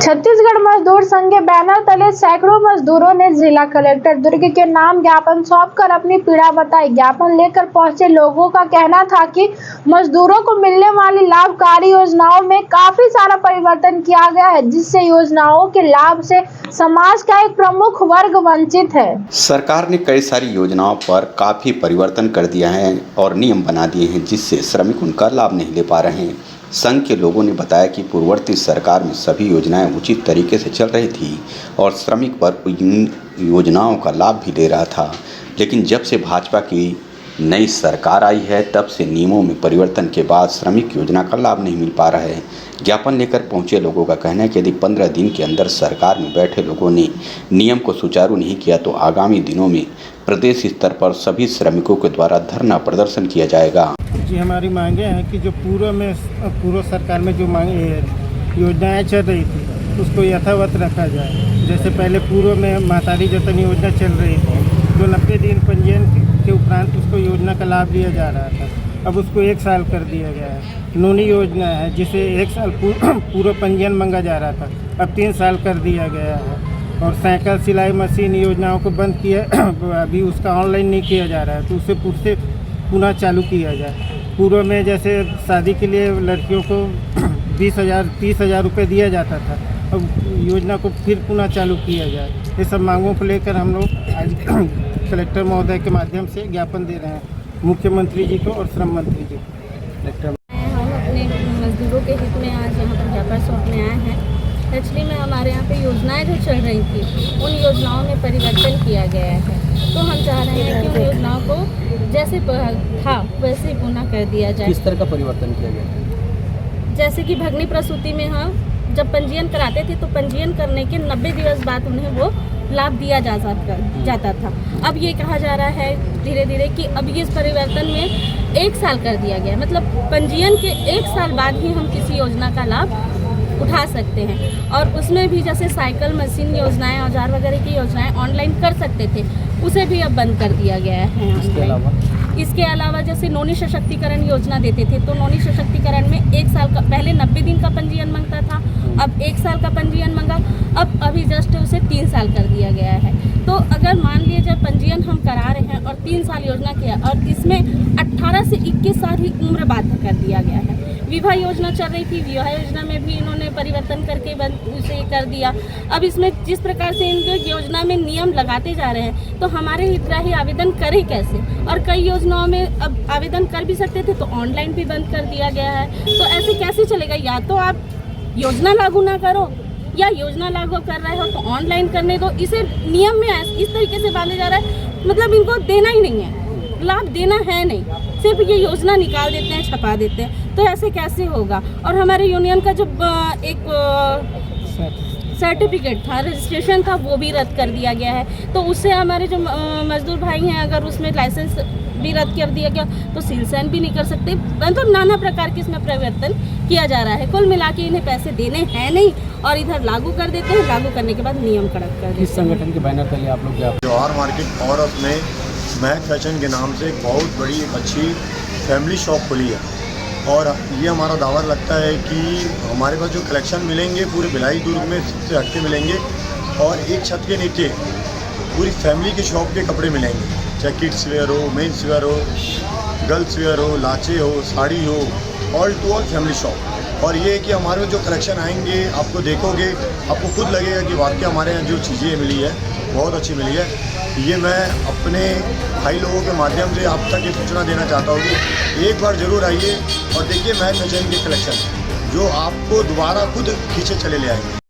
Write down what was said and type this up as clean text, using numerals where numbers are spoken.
छत्तीसगढ़ मजदूर संघ के बैनर तले सैकड़ों मजदूरों ने जिला कलेक्टर दुर्ग के नाम ज्ञापन सौंपकर अपनी पीड़ा बताई। ज्ञापन लेकर पहुंचे लोगों का कहना था कि मजदूरों को मिलने वाली लाभकारी योजनाओं में काफी सारा परिवर्तन किया गया है, जिससे योजनाओं के लाभ से समाज का एक प्रमुख वर्ग वंचित है। सरकार ने कई सारी योजनाओं पर काफी परिवर्तन कर दिया है और नियम बना दिए हैं, जिससे श्रमिक उनका लाभ नहीं ले पा रहे हैं। संघ के लोगों ने बताया कि पूर्ववर्ती सरकार में सभी योजनाएं उचित तरीके से चल रही थी और श्रमिक वर्ग इन योजनाओं का लाभ भी ले रहा था, लेकिन जब से भाजपा की नई सरकार आई है तब से नियमों में परिवर्तन के बाद श्रमिक योजना का लाभ नहीं मिल पा रहा है। ज्ञापन लेकर पहुंचे लोगों का कहना है कि यदि 15 दिन के अंदर सरकार में बैठे लोगों ने नियम को सुचारू नहीं किया तो आगामी दिनों में प्रदेश स्तर पर सभी श्रमिकों के द्वारा धरना प्रदर्शन किया जाएगा। जी, हमारी मांगे हैं कि जो पूर्व सरकार में जो योजनाएं चल रही थी उसको यथावत रखा जाए। जैसे पहले पूर्व में महतारी जतन योजना चल रही थी, जो 90 दिन पंजीयन के उपरांत उसको योजना का लाभ लिया जा रहा था, अब उसको 1 साल कर दिया गया है। नूनी योजना है जिसे 1 साल पूर्व पंजीयन मांगा जा रहा था, अब 3 साल कर दिया गया है। और साइकिल सिलाई मशीन योजनाओं को बंद किया, अभी उसका ऑनलाइन नहीं किया जा रहा है, तो उसे पुनः चालू किया जाए। पूर्व में जैसे शादी के लिए लड़कियों को 20,000-30,000 रुपये दिया जाता था, अब योजना को फिर पुनः चालू किया जाए। ये सब मांगों को लेकर हम लोग आज कलेक्टर महोदय के माध्यम से ज्ञापन दे रहे हैं मुख्यमंत्री जी को और श्रम मंत्री जी को। हम अपने मजदूरों के हित में आज यहाँ पर ज्ञापन सौंपने आए हैं। एक्चुअली में हमारे यहाँ पे योजनाएं जो चल रही थी उन योजनाओं में परिवर्तन किया गया है, तो हम चाह रहे हैं कि उन योजनाओं को जैसे था वैसे ही पुनः कर दिया जाए। किस तरह का परिवर्तन किया गया? जैसे कि भगनी प्रसूति में हम जब पंजीयन कराते थे तो पंजीयन करने के 90 दिवस बाद उन्हें वो लाभ दिया जाता था। अब ये कहा जा रहा है धीरे धीरे कि अब ये इस परिवर्तन में 1 साल कर दिया गया, मतलब पंजीयन के 1 साल बाद ही हम किसी योजना का लाभ उठा सकते हैं। और उसमें भी जैसे साइकिल मशीन योजनाएं, औजार वगैरह की योजनाएं ऑनलाइन कर सकते थे, उसे भी अब बंद कर दिया गया है। इसके अलावा जैसे नौनी सशक्तिकरण योजना देते थे, तो नौनी सशक्तिकरण में 1 साल का, पहले 90 दिन का पंजीयन मांगता था, अब 1 साल का पंजीयन मांगा, अब अभी जस्ट उसे 3 साल कर दिया गया है। तो अगर मान लीजिए जब पंजीयन हम करा रहे हैं और 3 साल योजना किया और इसमें 18 से 21 साल ही उम्र बाध्य कर दिया गया है। विवाह योजना चल रही थी, विवाह योजना में भी इन्होंने परिवर्तन करके उसे कर दिया। अब इसमें जिस प्रकार से इन योजना में नियम लगाते जा रहे हैं तो हमारे हितग्राही आवेदन करें कैसे, और कई योजनाओं में अब आवेदन कर भी सकते थे तो ऑनलाइन भी बंद कर दिया गया है। तो ऐसे कैसे चलेगा? या तो आप योजना लागू ना करो, या योजना लागू कर रहे हो तो ऑनलाइन करने दो। इसे नियम में इस तरीके से बांधा जा रहा है, मतलब इनको देना ही नहीं है, लाभ देना है नहीं, सिर्फ ये योजना निकाल देते हैं, छपा देते हैं। तो ऐसे कैसे होगा? और हमारे यूनियन का जो एक सर्टिफिकेट था, रजिस्ट्रेशन था, वो भी रद्द कर दिया गया है। तो उससे हमारे जो मजदूर भाई हैं, अगर उसमें लाइसेंस भी रद्द कर दिया गया तो सील साइन भी नहीं कर सकते। मतलब नाना प्रकार के इसमें परिवर्तन किया जा रहा है। कुल मिला के इन्हें पैसे देने हैं नहीं और इधर लागू कर देते हैं, लागू करने के बाद नियम कड़क कर देते हैं। इस संगठन के बैनर तले आप लोग जवाहर मार्केट औरत में महक फैशन के नाम से एक बहुत बड़ी एक अच्छी फैमिली शॉप खुली है, और ये हमारा दावा लगता है कि हमारे पास जो कलेक्शन मिलेंगे पूरे भिलाई दुर्ग में से हटके मिलेंगे, और एक छत के नीचे पूरी फैमिली के शॉप के कपड़े मिलेंगे, चाहे किड्स वेयर हो, मेंस वेयर हो, गर्ल्स वेयर हो, लाचे हो, साड़ी हो, all to all family shop. और ये है कि हमारे में जो कलेक्शन आएंगे आपको देखोगे, आपको खुद लगेगा कि वाकई हमारे यहाँ जो चीज़ें मिली है बहुत अच्छी मिली है। ये मैं अपने भाई लोगों के माध्यम से आप तक ये सूचना देना चाहता हूँ कि एक बार ज़रूर आइए और देखिए महक फैशन के कलेक्शन जो आपको दोबारा खुद खींचे चले ले आएंगे।